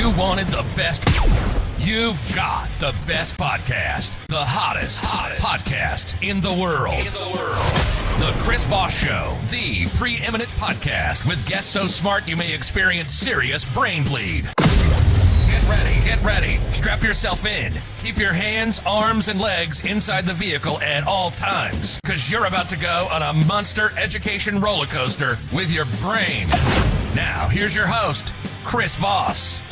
You wanted the best. You've got the best podcast. The hottest podcast in the world. The Chris Voss Show, the preeminent podcast with guests so smart you may experience serious brain bleed. Get ready. Strap yourself in. Keep your hands, arms, and legs inside the vehicle at all times, because you're about to go on a monster education roller coaster with your brain. Now, here's your host, Chris Voss.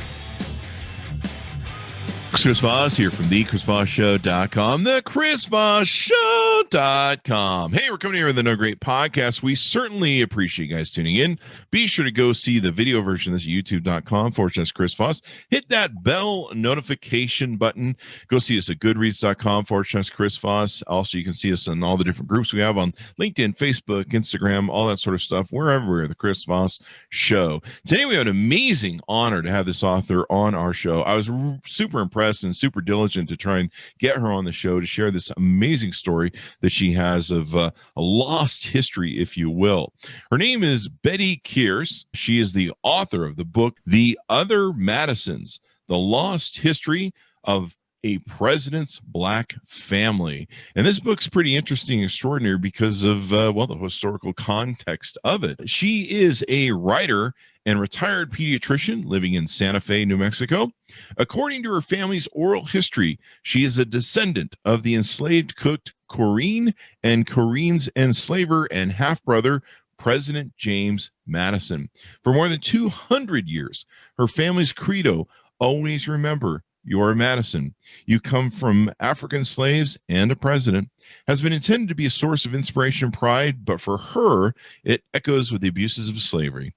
Chris Voss here from thechrisvossshow.com, thechrisvossshow.com. Hey, we're coming here with another great podcast. We certainly appreciate you guys tuning in. Be sure to go see the video version of this at youtube.com/Chris Voss. Hit that bell notification button. Go see us at goodreads.com/Chris Voss. Also, you can see us in all the different groups we have on LinkedIn, Facebook, Instagram, all that sort of stuff. Wherever we're the Chris Voss Show. Today, we have an amazing honor to have this author on our show. I was super impressed and super diligent to try and get her on the show to share this amazing story that she has of a lost history, if you will. Her name is Bettye Kearse. She is the author of the book, The Other Madisons, The Lost History of a President's Black Family. And this book's pretty interesting, extraordinary because of, the historical context of it. She is a writer and retired pediatrician living in Santa Fe, New Mexico. According to her family's oral history, she is a descendant of the enslaved cook Corinne and Corinne's enslaver and half-brother, President James Madison. For more than 200 years, her family's credo, always remember, you're a Madison. You come from African slaves and a president, has been intended to be a source of inspiration and pride, but for her, it echoes with the abuses of slavery.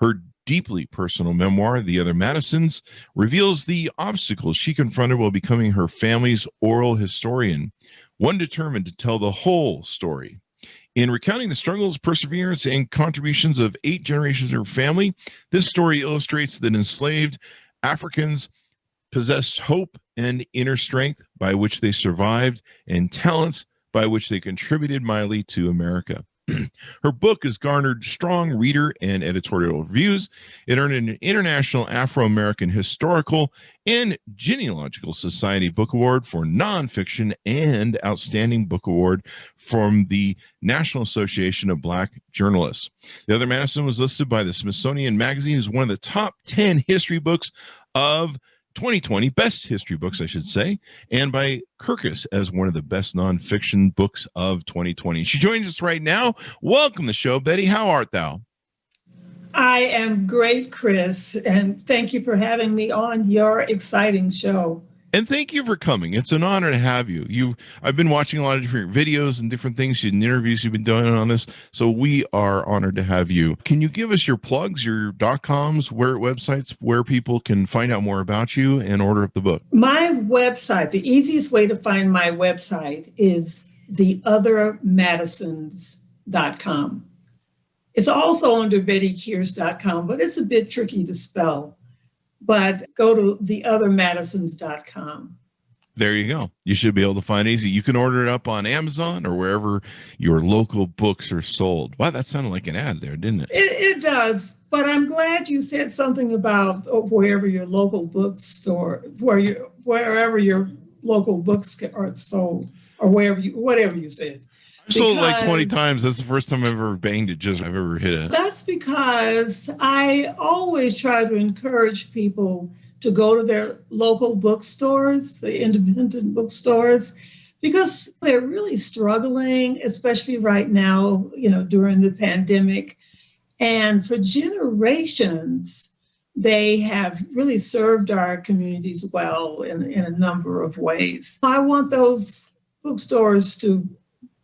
Her deeply personal memoir, The Other Madisons, reveals the obstacles she confronted while becoming her family's oral historian, one determined to tell the whole story. In recounting the struggles, perseverance, and contributions of 8 generations of her family, this story illustrates that enslaved Africans possessed hope and inner strength by which they survived and talents by which they contributed mightily to America. Her book has garnered strong reader and editorial reviews. It earned an International Afro-American Historical and Genealogical Society Book Award for Nonfiction and Outstanding Book Award from the National Association of Black Journalists. The Other Madison was listed by the Smithsonian Magazine as one of the top 10 history books of 2020, best history books, I should say, and by Kirkus as one of the best nonfiction books of 2020. She joins us right now. Welcome to the show, Bettye. How art thou? I am great, Chris, and thank you for having me on your exciting show. And thank you for coming. It's an honor to have you. I've been watching a lot of different videos and different things and interviews you've been doing on this, so we are honored to have you. Can you give us your plugs, your .coms, websites where people can find out more about you and order up the book? My website, the easiest way to find my website is theothermadisons.com. It's also under BettyKearse.com, but it's a bit tricky to spell. But go to theothermadisons.com. There you go. You should be able to find it easy. You can order it up on Amazon or wherever your local books are sold. Wow, that sounded like an ad there, didn't it? It does. But I'm glad you said something about wherever your local bookstore, wherever your local books are sold, or whatever you said. I've sold it like 20 times. That's the first time I've ever banged it. I've ever hit it. That's because I always try to encourage people to go to their local bookstores, the independent bookstores, because they're really struggling, especially right now, during the pandemic. And for generations, they have really served our communities well in a number of ways. I want those bookstores to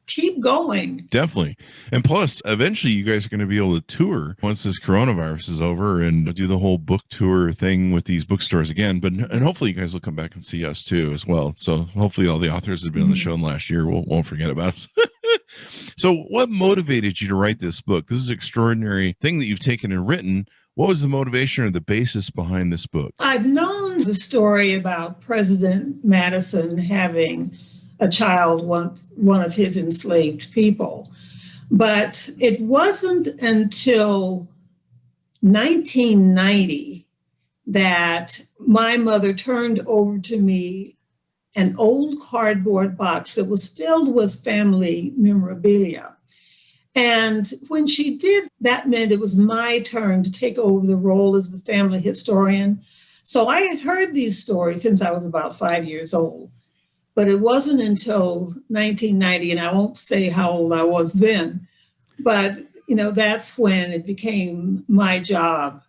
keep going. Definitely. And plus, eventually you guys are going to be able to tour once this coronavirus is over and do the whole book tour thing with these bookstores again. And hopefully you guys will come back and see us too as well. So hopefully all the authors that have been on the show last year won't forget about us. So what motivated you to write this book? This is an extraordinary thing that you've taken and written. What was the motivation or the basis behind this book? I've known the story about President Madison having a child, one of his enslaved people. But it wasn't until 1990 that my mother turned over to me an old cardboard box that was filled with family memorabilia. And when she did, that meant it was my turn to take over the role as the family historian. So I had heard these stories since I was about 5 years old. But it wasn't until 1990, and I won't say how old I was then, but that's when it became my job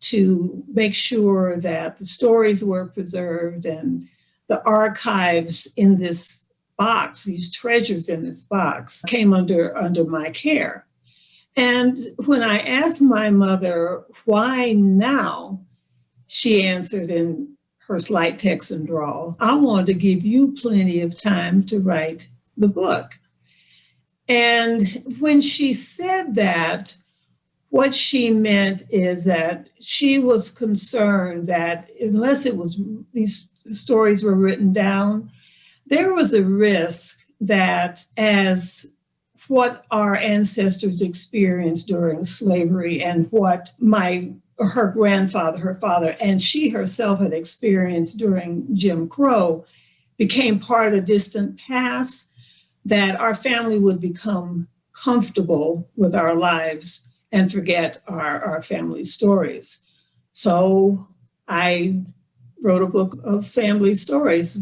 to make sure that the stories were preserved and the archives in this box, these treasures in this box, came under my care. And when I asked my mother why now, she answered in her slight Texan drawl, I wanted to give you plenty of time to write the book. And when she said that, what she meant is that she was concerned that unless these stories were written down, there was a risk that as what our ancestors experienced during slavery and what her grandfather, her father, and she herself had experienced during Jim Crow became part of the distant past, that our family would become comfortable with our lives and forget our family stories. So I wrote a book of family stories,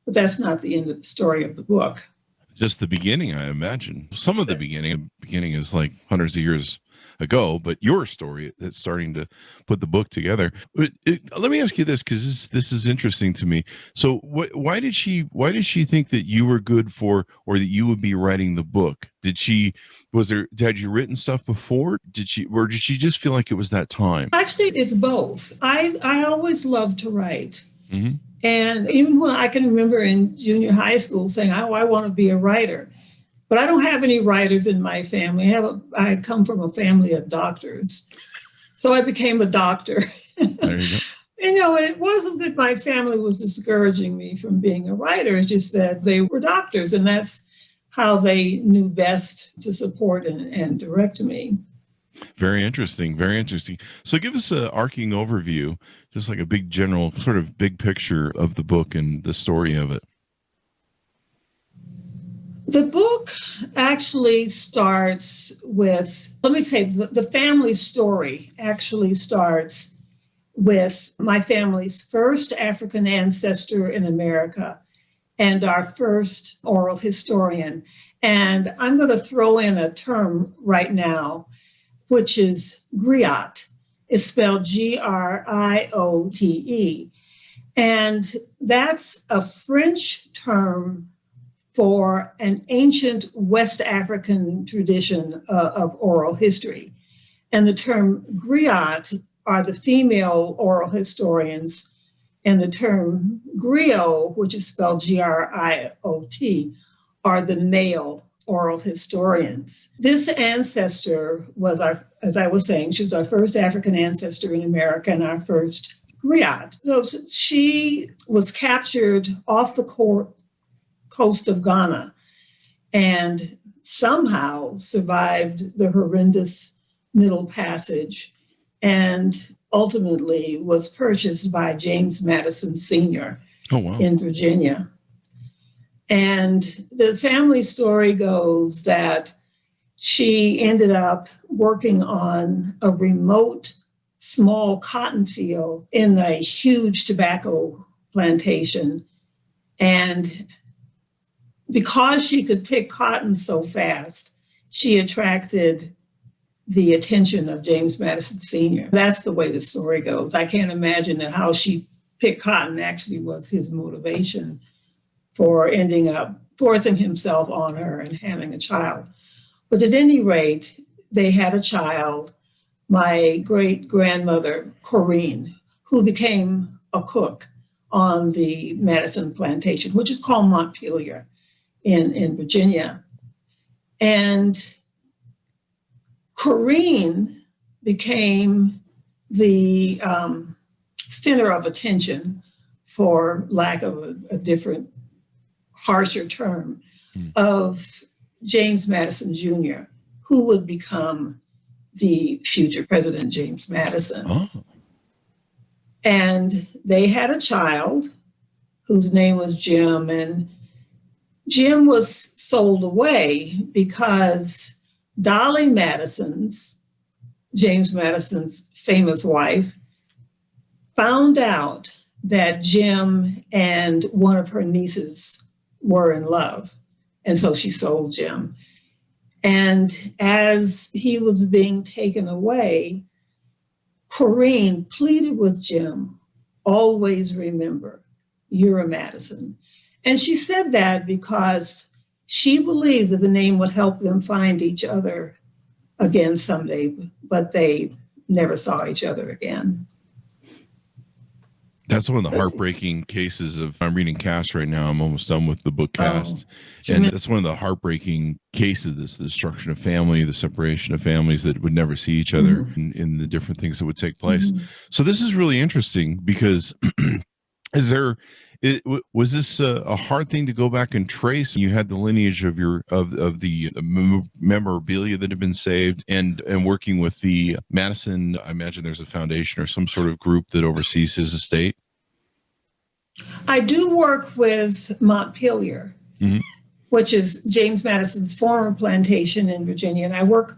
but that's not the end of the story of the book. Just the beginning, I imagine. Some of the beginning is like hundreds of years ago, but your story that's starting to put the book together. Let me ask you this, because this is interesting to me. So why did she think that you were good for, or that you would be writing the book? Had you written stuff before? Did she just feel like it was that time? Actually, it's both. I always loved to write. Mm-hmm. And even when I can remember in junior high school saying, oh, I want to be a writer. But I don't have any writers in my family. I come from a family of doctors. So I became a doctor. There you go. It wasn't that my family was discouraging me from being a writer. It's just that they were doctors, and that's how they knew best to support and direct me. Very interesting. Very interesting. So give us an arcing overview, just like a big general sort of big picture of the book and the story of it. The book actually starts with, the family story actually starts with my family's first African ancestor in America and our first oral historian. And I'm going to throw in a term right now, which is griot. It's spelled Griote. And that's a French term for an ancient West African tradition of oral history. And the term griot are the female oral historians, and the term griot, which is spelled Griot, are the male oral historians. This ancestor was as I was saying, she was our first African ancestor in America and our first griot. So she was captured off the coast of Ghana and somehow survived the horrendous Middle Passage and ultimately was purchased by James Madison Sr. In Virginia. And the family story goes that she ended up working on a remote small cotton field in a huge tobacco plantation. And because she could pick cotton so fast, she attracted the attention of James Madison Sr. That's the way the story goes. I can't imagine that how she picked cotton actually was his motivation for ending up forcing himself on her and having a child. But at any rate, they had a child, my great-grandmother, Corinne, who became a cook on the Madison plantation, which is called Montpelier in Virginia. And Corinne became the center of attention, for lack of a different, harsher term, of James Madison Jr., who would become the future President James Madison. Oh. And they had a child whose name was Jim. And Jim was sold away because Dolly Madisons, James Madison's famous wife, found out that Jim and one of her nieces were in love. And so she sold Jim. And as he was being taken away, Corinne pleaded with Jim, always remember, you're a Madison. And she said that because she believed that the name would help them find each other again someday, but they never saw each other again. That's one of the heartbreaking cases of, I'm reading Cast right now. I'm almost done with the book Cast. And that's one of the heartbreaking cases, this, the destruction of family, the separation of families that would never see each other in the different things that would take place. So this is really interesting because was this a hard thing to go back and trace? You had the lineage of the memorabilia that had been saved, and working with the Madison. I imagine there's a foundation or some sort of group that oversees his estate. I do work with Montpelier, which is James Madison's former plantation in Virginia, and I work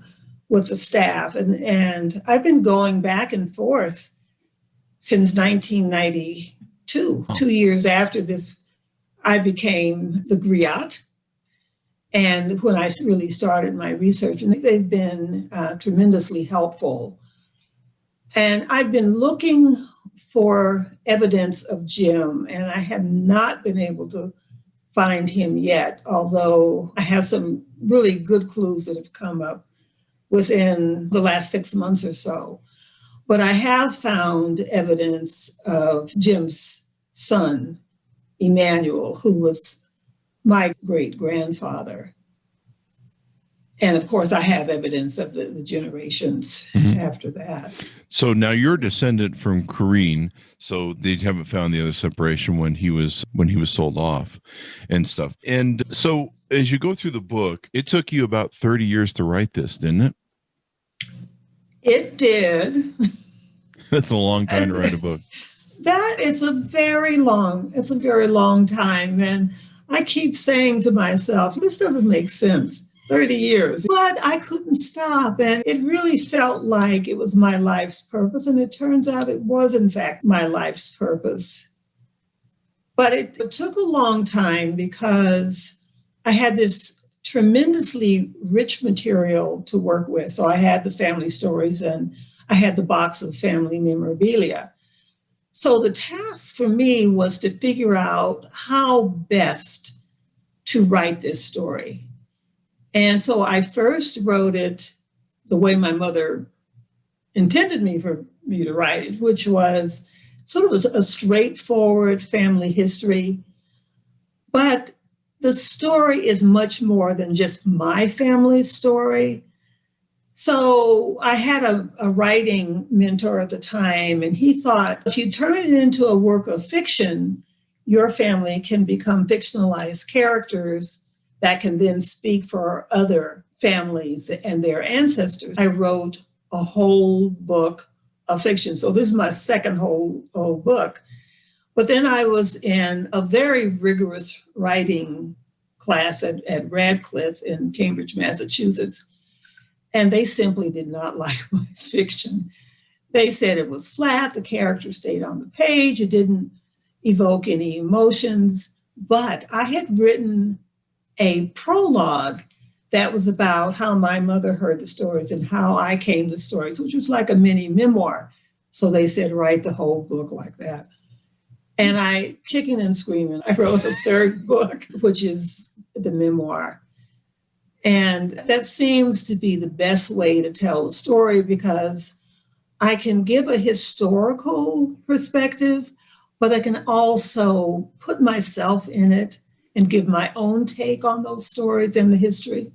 with the staff, and I've been going back and forth since 1992. 2 years after this, I became the griot. And when I really started my research, and they've been tremendously helpful. And I've been looking for evidence of Jim, and I have not been able to find him yet, although I have some really good clues that have come up within the last 6 months or so. But I have found evidence of Jim's son, Emmanuel, who was my great-grandfather. And of course, I have evidence of the generations after that. So now you're a descendant from Corinne, so they haven't found the other separation when he was sold off and stuff. And so as you go through the book, it took you about 30 years to write this, didn't it? It did. That's a long time to write a book. It's a very long time. And I keep saying to myself, this doesn't make sense, 30 years. But I couldn't stop. And it really felt like it was my life's purpose. And it turns out it was, in fact, my life's purpose. But it took a long time because I had this tremendously rich material to work with. So I had the family stories and I had the box of family memorabilia. So the task for me was to figure out how best to write this story. And so I first wrote it the way my mother intended me to write it, which was sort of a straightforward family history. But the story is much more than just my family's story. So I had a writing mentor at the time, and he thought, if you turn it into a work of fiction, your family can become fictionalized characters that can then speak for other families and their ancestors. I wrote a whole book of fiction. So this is my second whole book. But then I was in a very rigorous writing class at Radcliffe in Cambridge, Massachusetts. And they simply did not like my fiction. They said it was flat, the characters stayed on the page, it didn't evoke any emotions. But I had written a prologue that was about how my mother heard the stories and how I came to the stories, which was like a mini memoir. So they said, write the whole book like that. And I, kicking and screaming, I wrote a third book, which is the memoir. And that seems to be the best way to tell the story because I can give a historical perspective, but I can also put myself in it and give my own take on those stories and the history.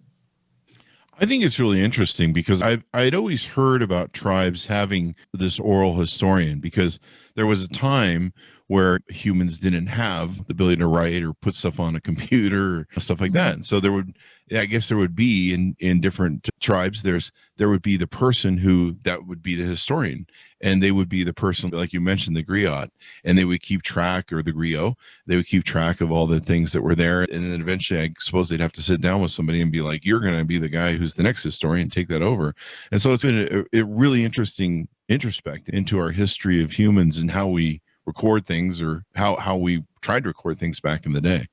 I think it's really interesting because I'd always heard about tribes having this oral historian because there was a time where humans didn't have the ability to write or put stuff on a computer or stuff like that. And so there would, I guess there would be in different tribes, there would be the person that would be the historian, and they would be the person, like you mentioned, the griot, and they would keep track, or the griot, they would keep track of all the things that were there. And then eventually I suppose they'd have to sit down with somebody and be like, you're going to be the guy who's the next historian, take that over. And so it's been a really interesting introspect into our history of humans and how we record things, or how we tried to record things back in the day.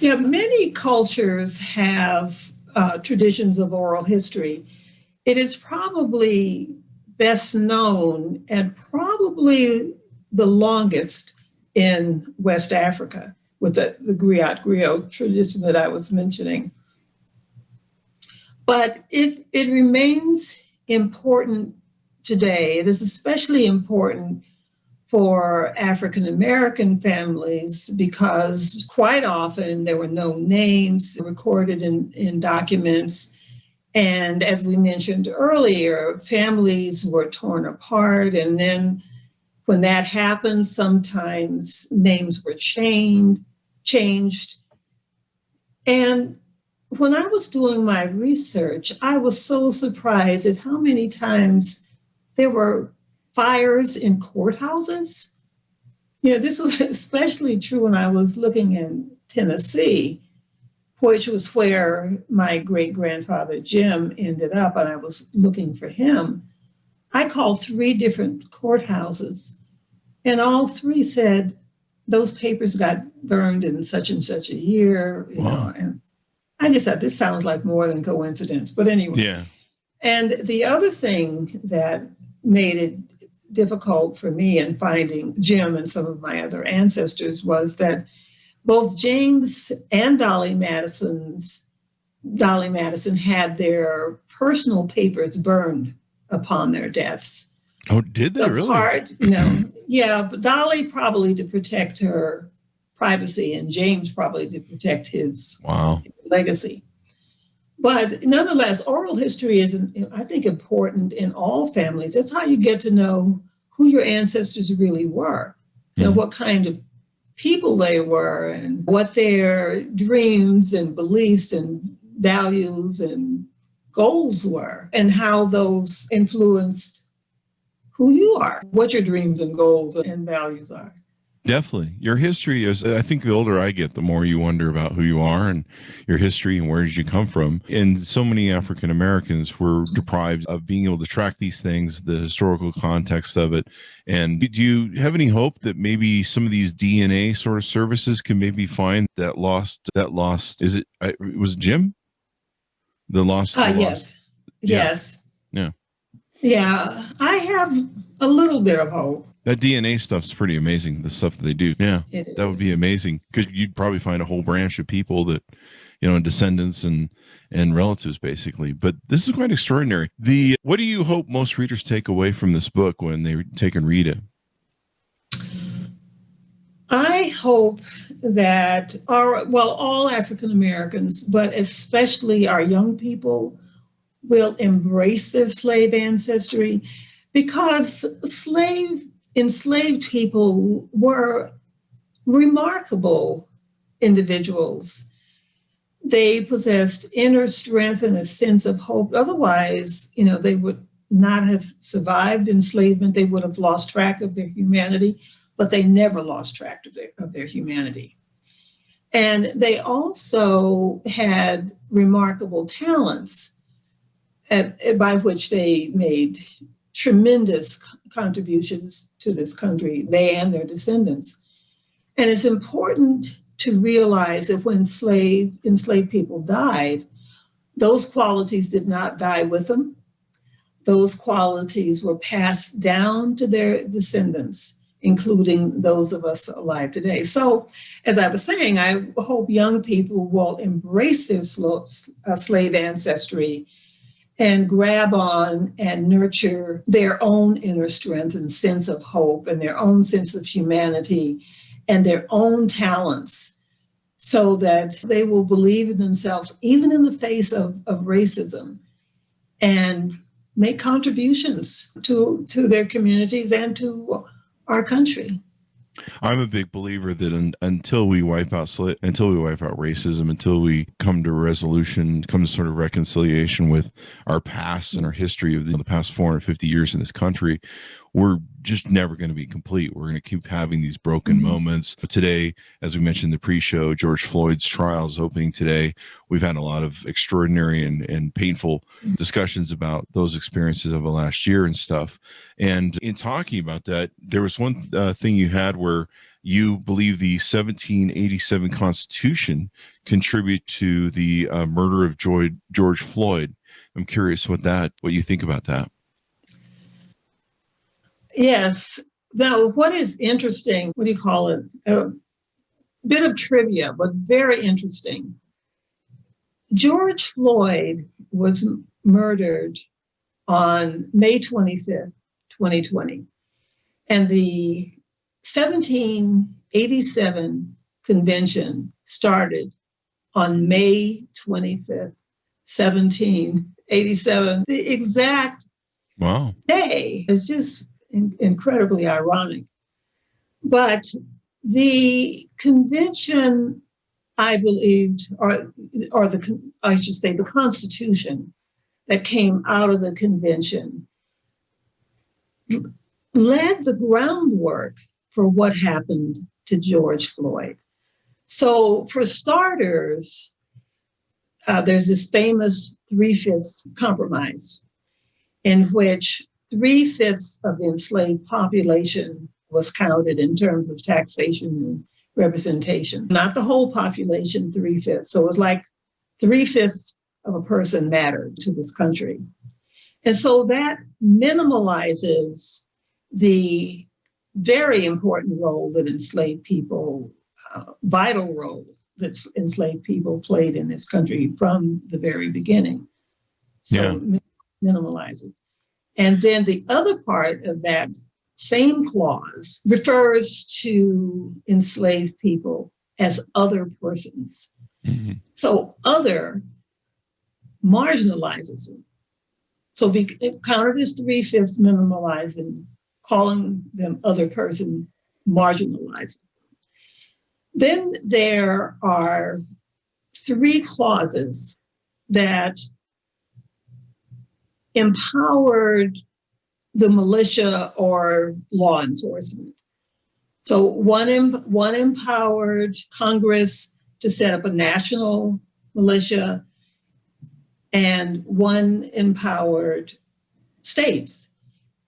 Yeah, many cultures have traditions of oral history. It is probably best known and probably the longest in West Africa, with the griot tradition that I was mentioning. But it remains important today. It is especially important for African American families because quite often there were no names recorded in documents. And as we mentioned earlier, families were torn apart. And then when that happened, sometimes names were changed. And when I was doing my research, I was so surprised at how many times there were fires in courthouses. You know, this was especially true when I was looking in Tennessee, which was where my great-grandfather Jim ended up, and I was looking for him. I called 3 different courthouses, and all 3 said those papers got burned in such and such a year, you know, and I just thought this sounds like more than coincidence, but anyway. Yeah. And the other thing that made it difficult for me in finding Jim and some of my other ancestors was that both James and Dolly Madison had their personal papers burned upon their deaths. Oh, did they really? Yeah, but Dolly probably to protect her privacy, and James probably to protect his legacy. But nonetheless, oral history is, I think, important in all families. That's how you get to know who your ancestors really were, you know, what kind of people they were, and what their dreams and beliefs and values and goals were, and how those influenced who you are, what your dreams and goals and values are. Definitely. Your history is, I think the older I get, the more you wonder about who you are and your history and where did you come from. And so many African Americans were deprived of being able to track these things, the historical context of it. And do you have any hope that maybe some of these DNA sort of services can maybe find that lost, was it Jim? The lost? Yes. Yeah. Yes. Yeah. Yeah. I have a little bit of hope. That DNA stuff's pretty amazing, the stuff that they do. Yeah, that would be amazing, because you'd probably find a whole branch of people that, you know, descendants and relatives, basically. But this is quite extraordinary. What do you hope most readers take away from this book when they take and read it? I hope that all African Americans, but especially our young people, will embrace their slave ancestry, because enslaved people were remarkable individuals. They possessed inner strength and a sense of hope. Otherwise, you know, they would not have survived enslavement. They would have lost track of their humanity, but they never lost track of their humanity. And they also had remarkable talents by which they made tremendous contributions to this country, they and their descendants. And it's important to realize that when enslaved people died, those qualities did not die with them. Those qualities were passed down to their descendants, including those of us alive today. So, as I was saying, I hope young people will embrace their slave ancestry and grab on and nurture their own inner strength and sense of hope and their own sense of humanity and their own talents, so that they will believe in themselves, even in the face of racism, and make contributions to their communities and to our country. I'm a big believer that until we wipe out racism, until we come to resolution, come to sort of reconciliation with our past and our history of the past 450 years in this country, we're just never going to be complete. We're going to keep having these broken moments. But today, as we mentioned in the pre-show, George Floyd's trial is opening today. We've had a lot of extraordinary and painful discussions about those experiences of the last year and stuff. And in talking about that, there was one thing you had where you believe the 1787 Constitution contribute to the murder of George Floyd. I'm curious what you think about that. Yes. Now, what is interesting, what do you call it? A bit of trivia, but very interesting. George Floyd was murdered on May 25th, 2020. And the 1787 convention started on May 25th, 1787. The exact day is just incredibly ironic. But the convention, I believed, or I should say the Constitution that came out of the convention led the groundwork for what happened to George Floyd. So for starters, there's this famous 3/5 compromise in which 3/5 of the enslaved population was counted in terms of taxation and representation. Not the whole population, 3/5. So it was like 3/5 of a person mattered to this country. And so that minimalizes the very important role that enslaved people, vital role that enslaved people played in this country from the very beginning. So minimalizes. And then the other part of that same clause refers to enslaved people as other persons. Mm-hmm. So other marginalizes them. So it counted as 3/5 minimalizing, calling them other person marginalized. Then there are 3 clauses that empowered the militia or law enforcement. So one empowered Congress to set up a national militia, and one empowered states.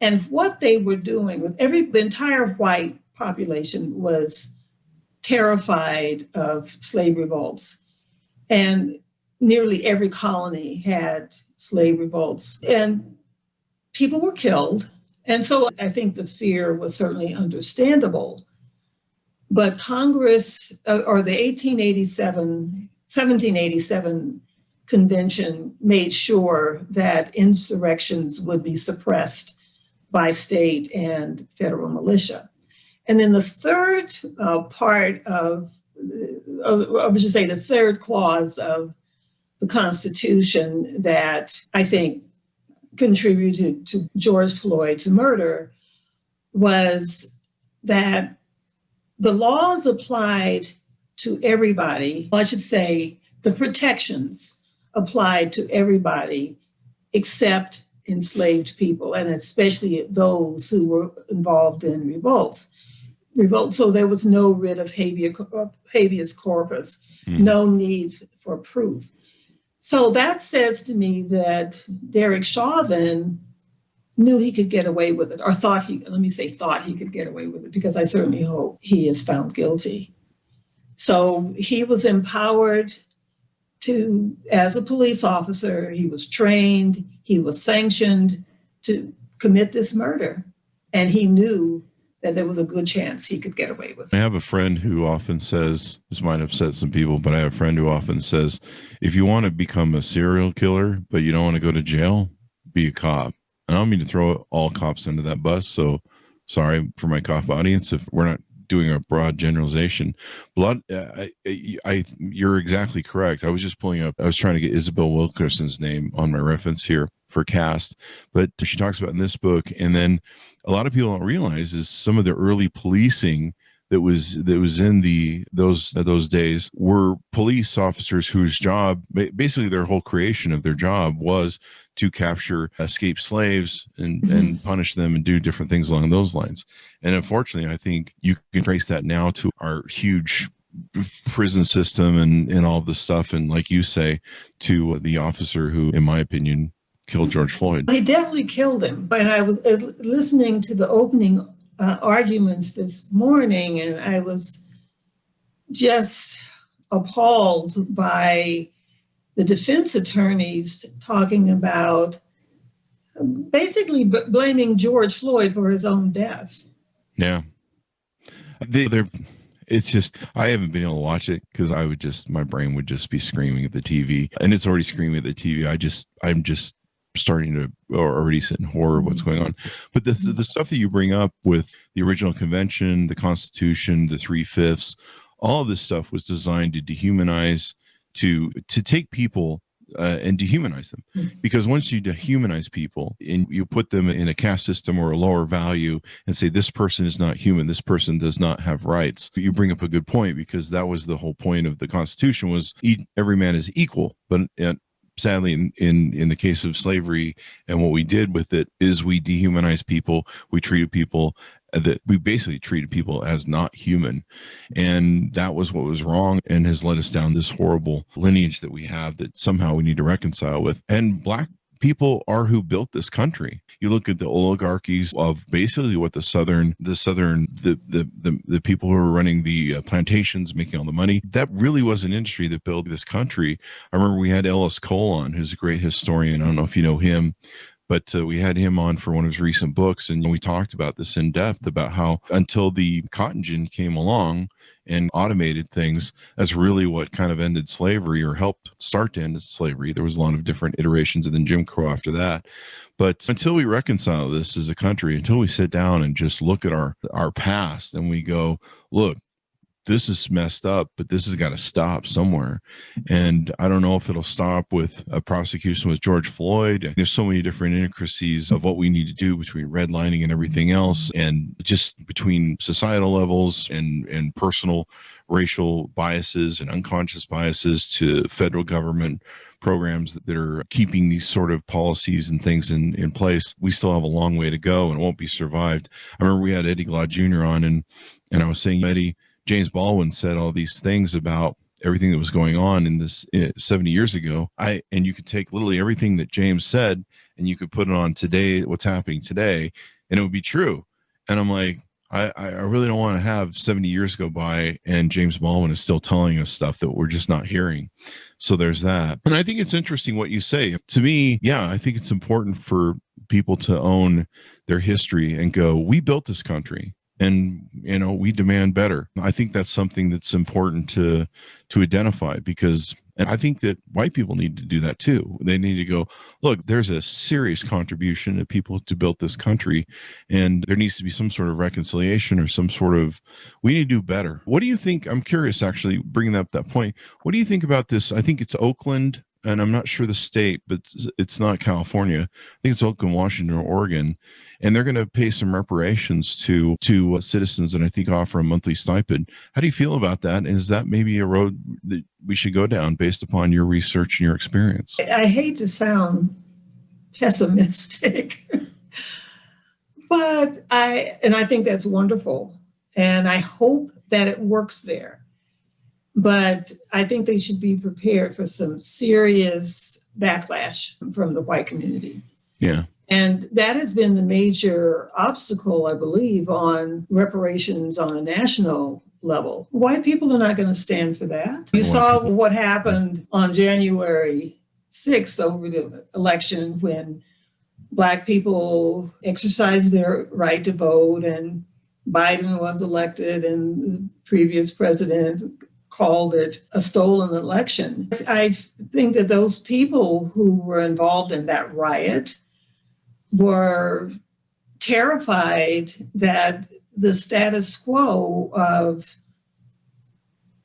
And what they were doing with the entire white population was terrified of slave revolts. And nearly every colony had slave revolts, and people were killed. And so I think the fear was certainly understandable. But Congress, or the 1787 convention, made sure that insurrections would be suppressed by state and federal militia. And then the third part of, I should say, the third clause of the Constitution that I think contributed to George Floyd's murder was that the laws applied to everybody. I should say the protections applied to everybody except enslaved people, and especially those who were involved in revolts. So there was no writ of habeas corpus, no need for proof. So that says to me that Derek Chauvin knew he could get away with it, or thought he could get away with it, because I certainly hope he is found guilty. So he was empowered to, as a police officer, he was trained, he was sanctioned to commit this murder. And he knew that there was a good chance he could get away with it. I have a friend who often says, this might upset some people, but I have a friend who often says, if you want to become a serial killer, but you don't want to go to jail, be a cop. And I don't mean to throw all cops under that bus, so sorry for my cop audience if we're not doing a broad generalization. You're exactly correct. I was just I was trying to get Isabel Wilkerson's name on my reference here. for caste. But she talks about in this book, and then a lot of people don't realize is some of the early policing that was in those days were police officers whose job, basically their whole creation of their job, was to capture escaped slaves and punish them and do different things along those lines. And unfortunately, I think you can trace that now to our huge prison system and all of this stuff. And like you say, to the officer who, in my opinion, killed George Floyd. He definitely killed him. And I was listening to the opening arguments this morning, and I was just appalled by the defense attorneys talking about basically blaming George Floyd for his own death. Yeah. It's just, I haven't been able to watch it because my brain would just be screaming at the TV, and it's already screaming at the TV. I'm just starting to already sit in horror of what's going on. But the stuff that you bring up with the original convention, the Constitution, the 3/5, all of this stuff was designed to dehumanize, to take people and dehumanize them. Because once you dehumanize people and you put them in a caste system or a lower value and say, this person is not human, this person does not have rights, you bring up a good point, because that was the whole point of the Constitution, was every man is equal. But sadly, in the case of slavery, and what we did with it is we dehumanized people. We treated people we basically treated people as not human. And that was what was wrong, and has led us down this horrible lineage that we have that somehow we need to reconcile with. And Black people are who built this country. You look at the oligarchies of basically what the people who were running the plantations, making all the money. That really was an industry that built this country. I remember we had Ellis Cole on, who's a great historian. I don't know if you know him, but we had him on for one of his recent books, and we talked about this in depth, about how until the cotton gin came along and automated things, that's really what kind of ended slavery, or helped start to end slavery. There was a lot of different iterations, and then Jim Crow after that. But until we reconcile this as a country, until we sit down and just look at our past and we go, look, this is messed up, but this has got to stop somewhere. And I don't know if it'll stop with a prosecution with George Floyd. There's so many different intricacies of what we need to do between redlining and everything else, and just between societal levels and personal racial biases and unconscious biases to federal government programs that are keeping these sort of policies and things in place. We still have a long way to go, and it won't be survived. I remember we had Eddie Glaude Jr. on, and I was saying, Eddie, James Baldwin said all these things about everything that was going on in this 70 years ago. And you could take literally everything that James said and you could put it on today, what's happening today, and it would be true. And I'm like, I really don't want to have 70 years go by and James Baldwin is still telling us stuff that we're just not hearing. So there's that. And I think it's interesting what you say. To me, yeah, I think it's important for people to own their history and go, we built this country. And, we demand better. I think that's something that's important to identify, because, and I think that white people need to do that too. They need to go, look, there's a serious contribution of people to build this country, and there needs to be some sort of reconciliation or some sort of, we need to do better. What do you think? I'm curious, actually, bringing up that point. What do you think about this? I think it's Oakland, and I'm not sure the state, but it's not California. I think it's Oakland, Washington, or Oregon. And they're going to pay some reparations to citizens, and I think offer a monthly stipend. How do you feel about that? And is that maybe a road that we should go down based upon your research and your experience? I hate to sound pessimistic, but I think that's wonderful. And I hope that it works there. But I think they should be prepared for some serious backlash from the white community. Yeah. And that has been the major obstacle, I believe, on reparations on a national level. White people are not going to stand for that. You saw what happened on January 6th over the election, when Black people exercised their right to vote and Biden was elected and the previous president called it a stolen election. I think that those people who were involved in that riot were terrified that the status quo of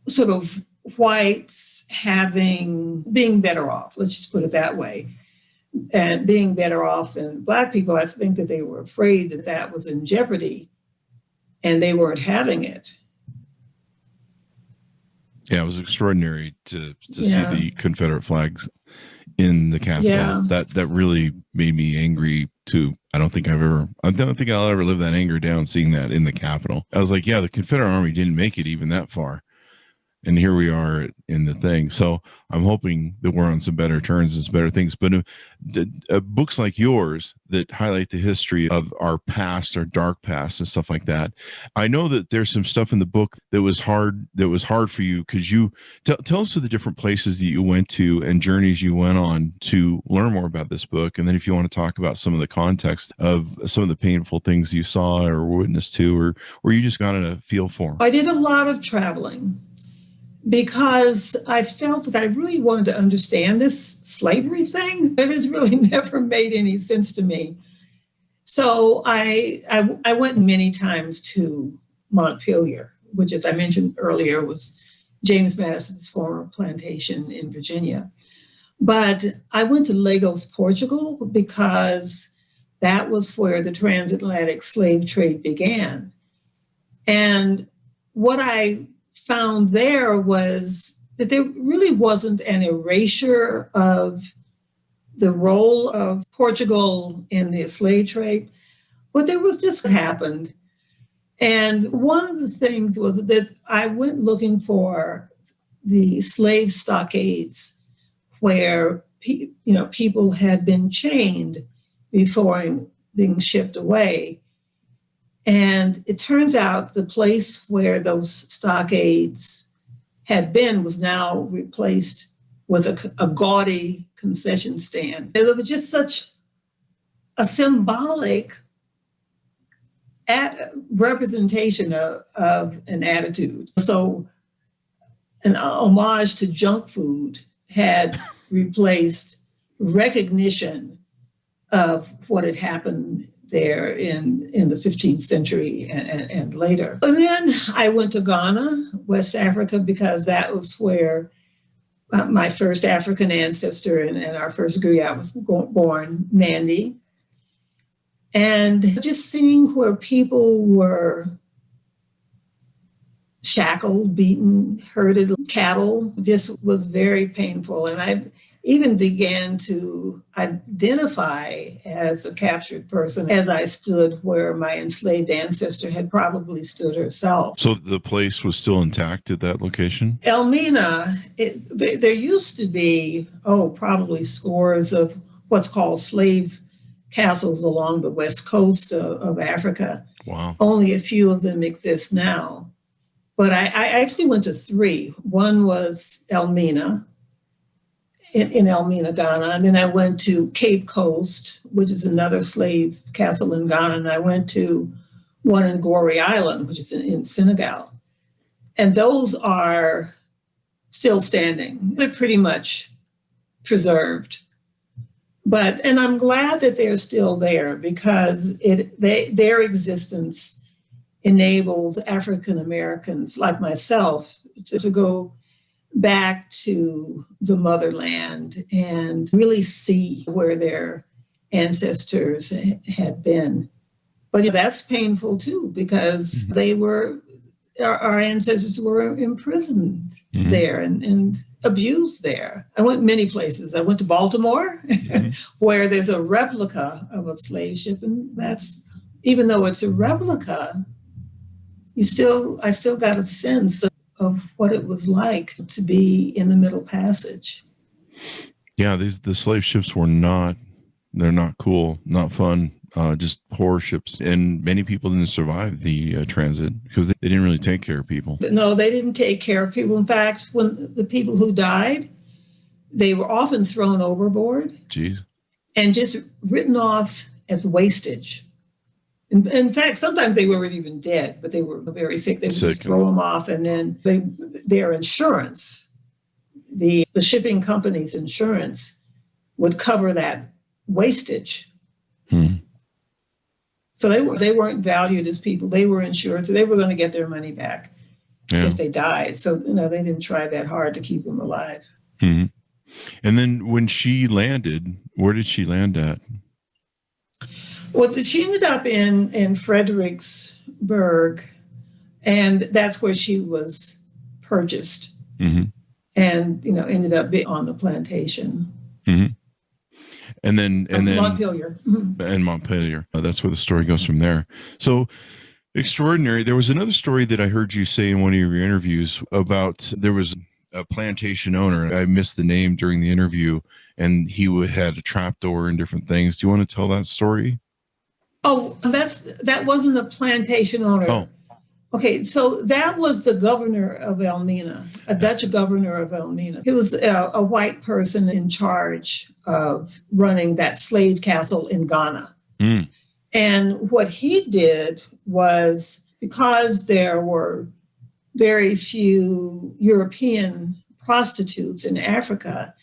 sort of whites being better off, let's just put it that way, and being better off than Black people. I think that they were afraid that that was in jeopardy and they weren't having it. Yeah, it was extraordinary to see the Confederate flags in the Capitol. Yeah. That really made me angry too. I don't think I'll ever live that anger down seeing that in the Capitol. I was like, yeah, the Confederate Army didn't make it even that far. And here we are in the thing. So I'm hoping that we're on some better terms and some better things. But books like yours that highlight the history of our past, our dark past and stuff like that. I know that there's some stuff in the book that was hard for you because you tell us of the different places that you went to and journeys you went on to learn more about this book. And then if you want to talk about some of the context of some of the painful things you saw or witnessed to, or you just got a feel for. I did a lot of traveling, because I felt that I really wanted to understand this slavery thing. It has really never made any sense to me. So I went many times to Montpelier, which, as I mentioned earlier, was James Madison's former plantation in Virginia. But I went to Lagos, Portugal, because that was where the transatlantic slave trade began. And what I found there was that there really wasn't an erasure of the role of Portugal in the slave trade, but there was just what happened. And one of the things was that I went looking for the slave stockades where people had been chained before being shipped away. And it turns out the place where those stockades had been was now replaced with a gaudy concession stand. It was just such a symbolic representation of an attitude. So an homage to junk food had replaced recognition of what had happened there in the 15th century and later. And then I went to Ghana, West Africa, because that was where my first African ancestor and our first griot was born, Mandy. And just seeing where people were shackled, beaten, herded cattle just was very painful. And I even began to identify as a captured person as I stood where my enslaved ancestor had probably stood herself. So the place was still intact at that location? Elmina, there used to be, probably scores of what's called slave castles along the west coast of Africa. Wow. Only a few of them exist now. But I actually went to 3. One was Elmina, in Elmina, Ghana. And then I went to Cape Coast, which is another slave castle in Ghana. And I went to one in Gorée Island, which is in Senegal. And those are still standing. They're pretty much preserved. And I'm glad that they're still there because their existence enables African Americans like myself to go back to the motherland and really see where their ancestors had been. But that's painful too, because our ancestors were imprisoned there and abused there. I went many places. I went to Baltimore, where there's a replica of a slave ship, and that's, even though it's a replica, I still got a sense of what it was like to be in the Middle Passage. Yeah, the slave ships they're not cool, not fun, just horror ships. And many people didn't survive the transit because they didn't really take care of people. No, they didn't take care of people. In fact, when the people who died, they were often thrown overboard. Jeez. And just written off as wastage. In fact, sometimes they weren't even dead, but they were very sick. They would just throw them off, and then their insurance, the shipping company's insurance, would cover that wastage. So they weren't valued as people. They were insured, so they were going to get their money back if they died. So they didn't try that hard to keep them alive. And then when she landed, where did she land at? Well, she ended up in Fredericksburg, and that's where she was purchased, and ended up being on the plantation. And then Montpelier. And Montpelier. That's where the story goes from there. So extraordinary. There was another story that I heard you say in one of your interviews about there was a plantation owner. I missed the name during the interview, and he had a trapdoor and different things. Do you want to tell that story? Oh, that wasn't a plantation owner. Oh. Okay, so that was the governor of Elmina, a Dutch governor of Elmina. He was a white person in charge of running that slave castle in Ghana. And what he did was, because there were very few European prostitutes in Africa,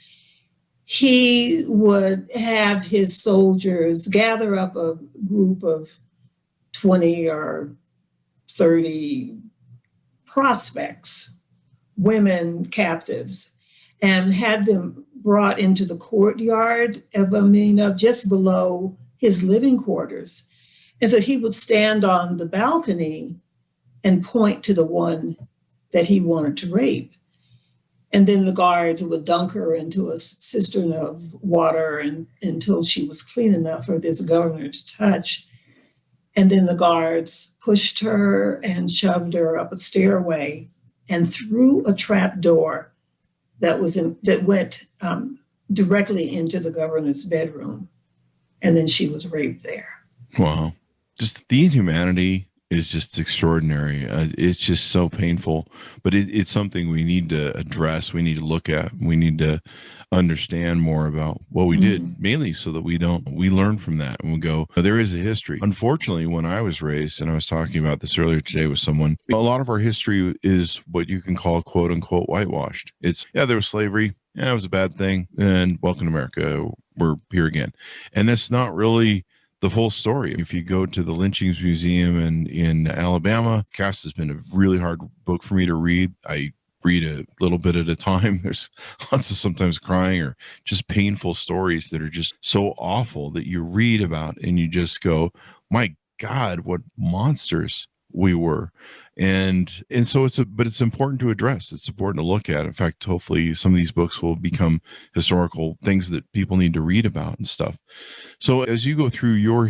he would have his soldiers gather up a group of 20 or 30 prospects, women captives, and had them brought into the courtyard of Elmina, just below his living quarters. And so he would stand on the balcony and point to the one that he wanted to rape. And then the guards would dunk her into a cistern of water until she was clean enough for this governor to touch. And then the guards pushed her and shoved her up a stairway and through a trap door that went directly into the governor's bedroom. And then she was raped there. Wow. Just the inhumanity is just extraordinary. It's just so painful, but it's something we need to address. We need to look at. We need to understand more about what we did, mainly so that we learn from that and we go, there is a history. Unfortunately, when I was raised, and I was talking about this earlier today with someone, a lot of our history is what you can call quote unquote whitewashed. It's, there was slavery. Yeah, it was a bad thing. And welcome to America. We're here again. And that's not really the full story. If you go to the Lynchings Museum in Alabama, Cass has been a really hard book for me to read. I read a little bit at a time. There's lots of sometimes crying or just painful stories that are just so awful that you read about and you just go, my God, what monsters we were. And so it's important to address. It's important to look at. In fact, hopefully some of these books will become historical things that people need to read about and stuff. So as you go through your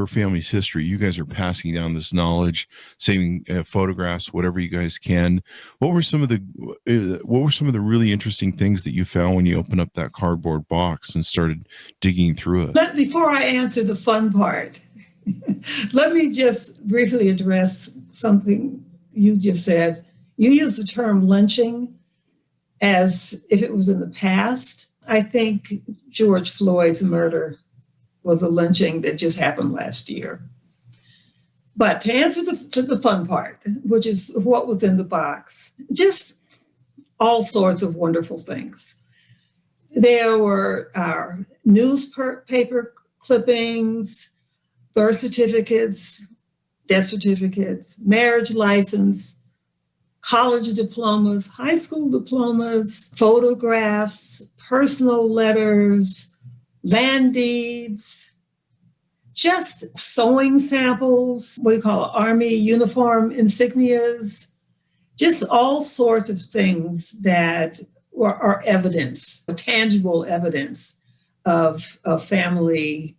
family's history, you guys are passing down this knowledge, saving photographs, whatever you guys can. What were some of the really interesting things that you found when you opened up that cardboard box and started digging through it? Before I answer the fun part, let me just briefly address something you just said. You used the term lynching as if it was in the past. I think George Floyd's murder was a lynching that just happened last year. But to answer the fun part, which is what was in the box, just all sorts of wonderful things. There were our newspaper clippings, birth certificates, death certificates, marriage license, college diplomas, high school diplomas, photographs, personal letters, land deeds, just sewing samples, what do you call it, Army uniform insignias, just all sorts of things that are evidence, tangible evidence of family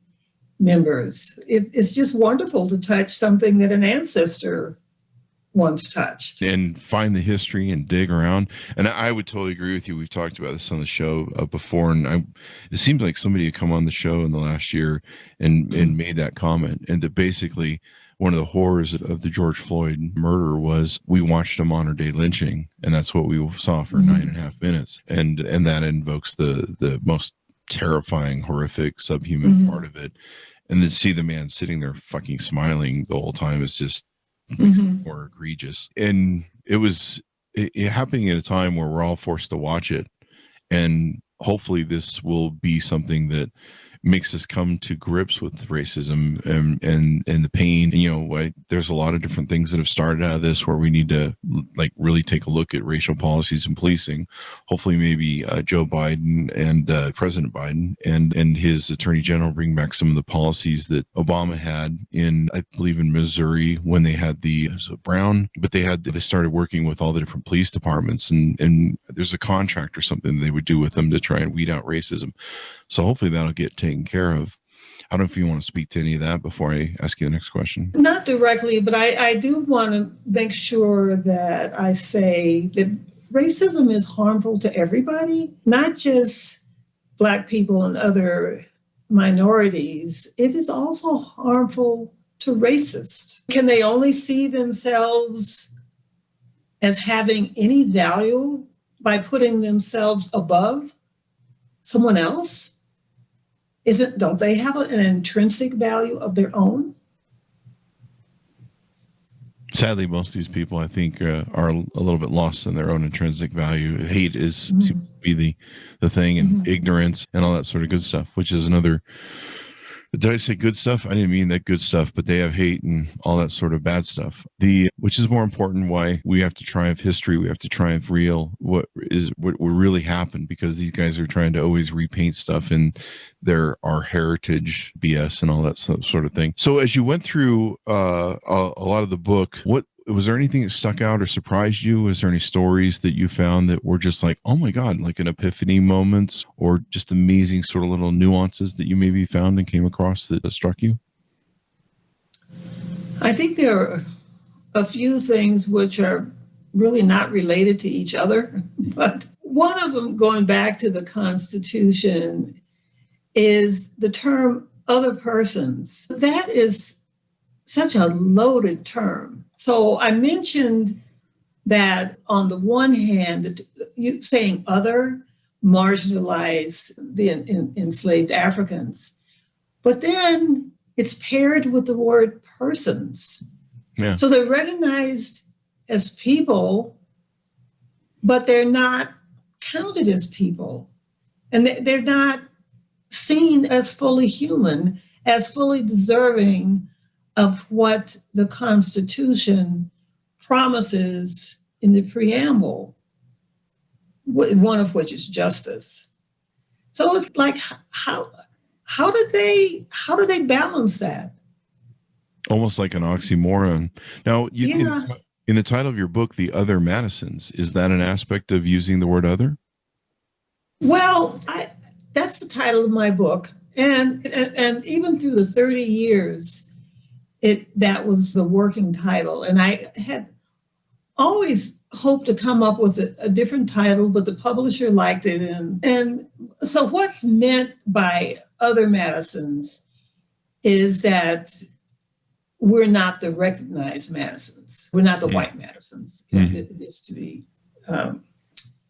members. It's just wonderful to touch something that an ancestor once touched. And find the history and dig around. And I would totally agree with you. We've talked about this on the show before, and it seems like somebody had come on the show in the last year and made that comment. And that basically one of the horrors of the George Floyd murder was we watched a modern day lynching, and that's what we saw for 9.5 minutes. And that invokes the most terrifying, horrific, subhuman part of it. And then see the man sitting there fucking smiling the whole time is just more egregious. And it was happening at a time where we're all forced to watch it. And hopefully this will be something that makes us come to grips with racism and the pain. And, there's a lot of different things that have started out of this where we need to really take a look at racial policies and policing. Hopefully maybe Joe Biden and President Biden and his attorney general bring back some of the policies that Obama had in, I believe, in Missouri when they had the Brown, but they started working with all the different police departments and there's a contract or something they would do with them to try and weed out racism. So hopefully that'll get taken care of. I don't know if you want to speak to any of that before I ask you the next question. Not directly, but I do want to make sure that I say that racism is harmful to everybody, not just Black people and other minorities. It is also harmful to racists. Can they only see themselves as having any value by putting themselves above someone else? Don't they have an intrinsic value of their own? Sadly, most of these people, I think, are a little bit lost in their own intrinsic value. Hate seems to be the thing, and ignorance and all that sort of good stuff, which is another. Did I say good stuff? I didn't mean that good stuff, but they have hate and all that sort of bad stuff. Which is more important why we have to triumph history. We have to triumph what really happened, because these guys are trying to always repaint stuff in our heritage BS and all that sort of thing. So as you went through a lot of the book, was there anything that stuck out or surprised you? Was there any stories that you found that were just like, oh my God, like an epiphany moments, or just amazing sort of little nuances that you maybe found and came across that struck you? I think there are a few things which are really not related to each other, but one of them, going back to the Constitution, is the term other persons. That is such a loaded term. So I mentioned that on the one hand, you saying other marginalized the enslaved Africans, but then it's paired with the word persons. Yeah. So they're recognized as people, but they're not counted as people. And they're not seen as fully human, as fully deserving of what the Constitution promises in the preamble, one of which is justice. So it's like, how do they balance that? Almost like an oxymoron. Now, in the title of your book, The Other Madisons, is that an aspect of using the word other? Well, that's the title of my book. And even through the 30 years, that was the working title. And I had always hoped to come up with a different title, but the publisher liked it. And so what's meant by other Madisons is that we're not the recognized Madisons. We're not the white Madisons, just to be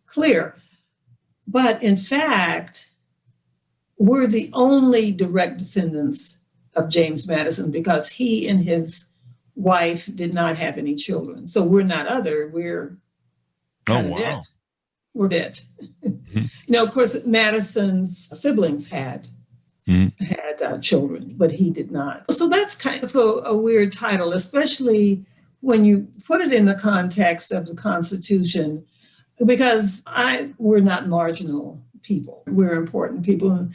clear. But in fact, we're the only direct descendants of James Madison, because he and his wife did not have any children. So we're not other, we're it. We're it. Of course, Madison's siblings had children, but he did not. So that's kind of a weird title, especially when you put it in the context of the Constitution, because we're not marginal people. We're important people.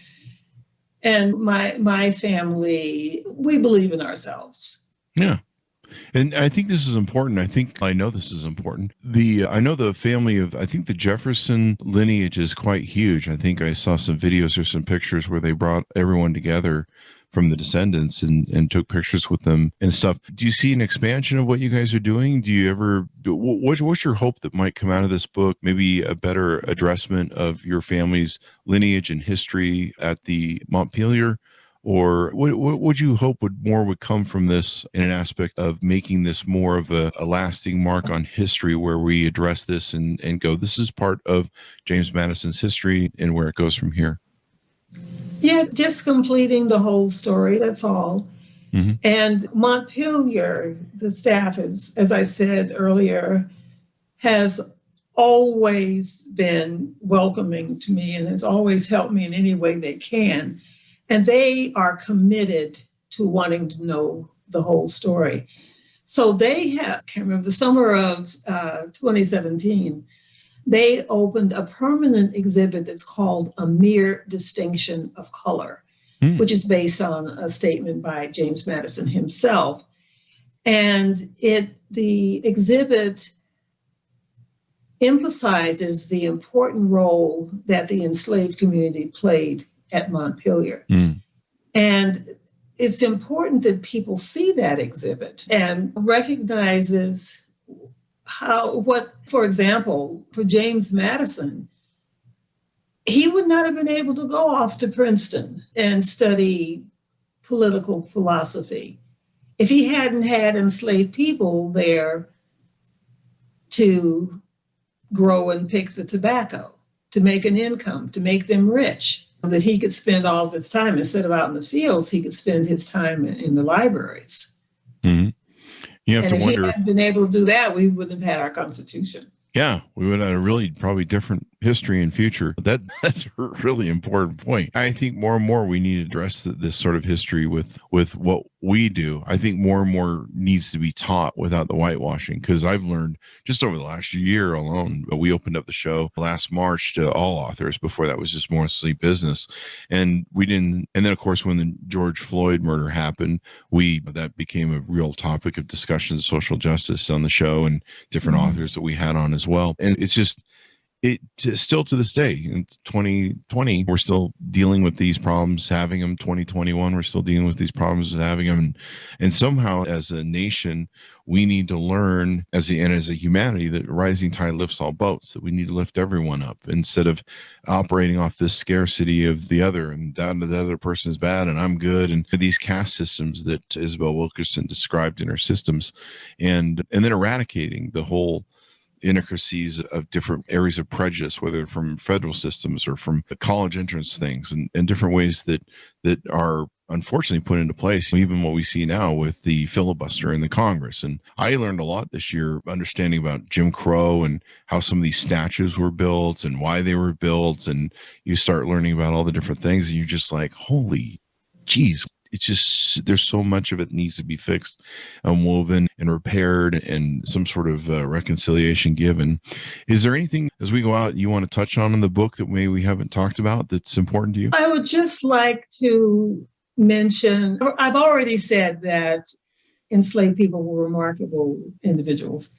And my family, we believe in ourselves. Yeah. And I think this is important. I know this is important. I know the family I think the Jefferson lineage is quite huge. I think I saw some videos or some pictures where they brought everyone together from the descendants and took pictures with them and stuff. Do you see an expansion of what you guys are doing? Do you ever, what's your hope that might come out of this book? Maybe a better addressment of your family's lineage and history at the Montpelier? Or what would you hope would come from this in an aspect of making this more of a lasting mark on history, where we address this and go, this is part of James Madison's history and where it goes from here? Yeah, just completing the whole story, that's all. Mm-hmm. And Montpelier, the staff, as I said earlier, has always been welcoming to me and has always helped me in any way they can. And they are committed to wanting to know the whole story. So they have, I can't remember, the summer of 2017, they opened a permanent exhibit that's called A Mere Distinction of Color, which is based on a statement by James Madison himself. And the exhibit emphasizes the important role that the enslaved community played at Montpelier. And it's important that people see that exhibit and recognizes for example, for James Madison, he would not have been able to go off to Princeton and study political philosophy if he hadn't had enslaved people there to grow and pick the tobacco, to make an income, to make them rich, that he could spend all of his time, instead of out in the fields, he could spend his time in the libraries. You have and to if wonder he hadn't been able to do that, we wouldn't have had our Constitution. Yeah, we would have a really probably different history and future. That's a really important point. I think more and more we need to address this sort of history with what we do. I think more and more needs to be taught without the whitewashing, because I've learned just over the last year alone. We opened up the show last March to all authors. Before that was just mostly business, and we didn't. And then of course when the George Floyd murder happened, that became a real topic of discussion, social justice on the show, and different authors that we had on as well. And it's just. Still to this day in 2020, we're still dealing with these problems, having them. 2021, we're still dealing with these problems, having them. And somehow as a nation, we need to learn as a humanity that rising tide lifts all boats, that we need to lift everyone up instead of operating off this scarcity of the other, and down to the other person is bad and I'm good. And these caste systems that Isabel Wilkerson described in her systems, and then eradicating the whole intricacies of different areas of prejudice, whether from federal systems or from college entrance things, and different ways that are unfortunately put into place, even what we see now with the filibuster in the Congress. And I learned a lot this year understanding about Jim Crow and how some of these statues were built and why they were built. And you start learning about all the different things, and you're just like, holy geez. It's just, there's so much of it needs to be fixed and woven and repaired, and some sort of reconciliation given. Is there anything as we go out you want to touch on in the book that maybe we haven't talked about that's important to you? I would just like to mention, I've already said that enslaved people were remarkable individuals,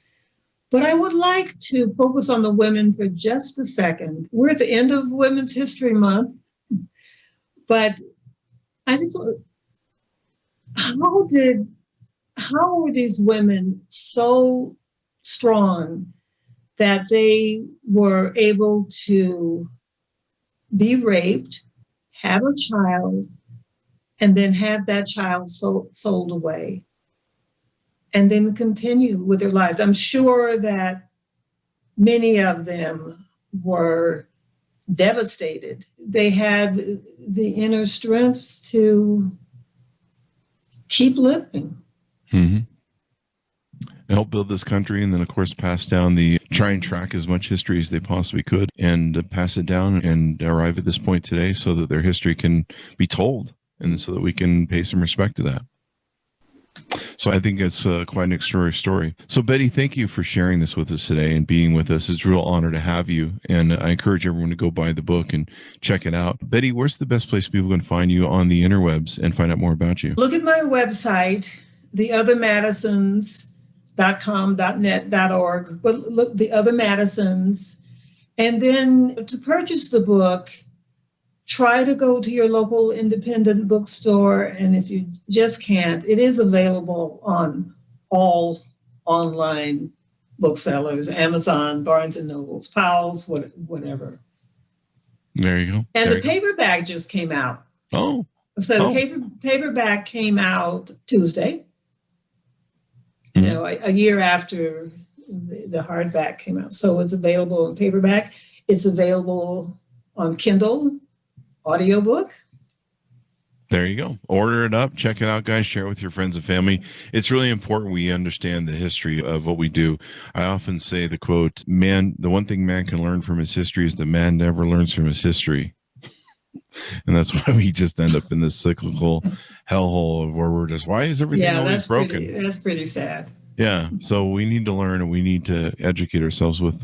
but I would like to focus on the women for just a second. We're at the end of Women's History Month, but I just want to, how were these women so strong that they were able to be raped, have a child, and then have that child sold away, and then continue with their lives? I'm sure that many of them were devastated. They had the inner strength to keep living. And help build this country, and then of course try and track as much history as they possibly could, and pass it down and arrive at this point today so that their history can be told, and so that we can pay some respect to that. So I think it's quite an extraordinary story. So Bettye, thank you for sharing this with us today and being with us. It's a real honor to have you. And I encourage everyone to go buy the book and check it out. Bettye, where's the best place people can find you on the interwebs and find out more about you? Look at my website, theothermadisons.com.net.org. But look, The Other Madisons. And then to purchase the book, try to go to your local independent bookstore. And if you just can't, it is available on all online booksellers, Amazon, Barnes and Nobles, Powell's, whatever. There you go. And the paperback just came out. Oh. So the paperback came out Tuesday, a year after the hardback came out. So it's available in paperback. It's available on Kindle, audiobook. There you go. Order it up. Check it out, guys. Share it with your friends and family. It's really important we understand the history of what we do. I often say the quote, the one thing man can learn from his history is that man never learns from his history. And that's why we just end up in this cyclical hellhole of where we're just, why is everything always broken? That's pretty sad. Yeah. So we need to learn, and we need to educate ourselves with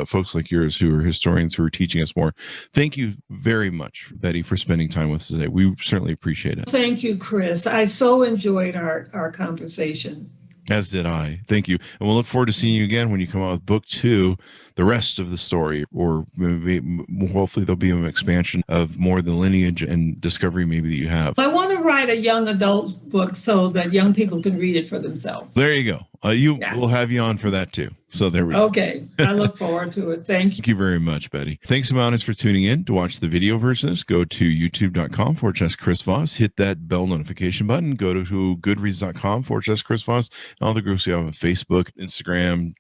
folks like yours who are historians who are teaching us more. Thank you very much, Bettye, for spending time with us today. We certainly appreciate it. Thank you, Chris. I so enjoyed our conversation. As did I. Thank you. And we'll look forward to seeing you again when you come out with book 2, the rest of the story, or maybe, hopefully there'll be an expansion of more of the lineage and discovery maybe that you have. I want to write a young adult book so that young people can read it for themselves. There you go. We'll have you on for that too. So there we go. Okay. I look forward to it. Thank you. Thank you very much, Bettye. Thanks a mountains for tuning in. To watch the video version of this, go to youtube.com/Chris Voss. Hit that bell notification button. Go to goodreads.com/Chris Voss. And all the groups we have on Facebook, Instagram,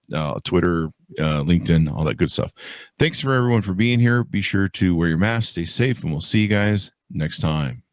Twitter, LinkedIn, all that good stuff. Thanks for everyone for being here. Be sure to wear your mask, stay safe, and we'll see you guys next time.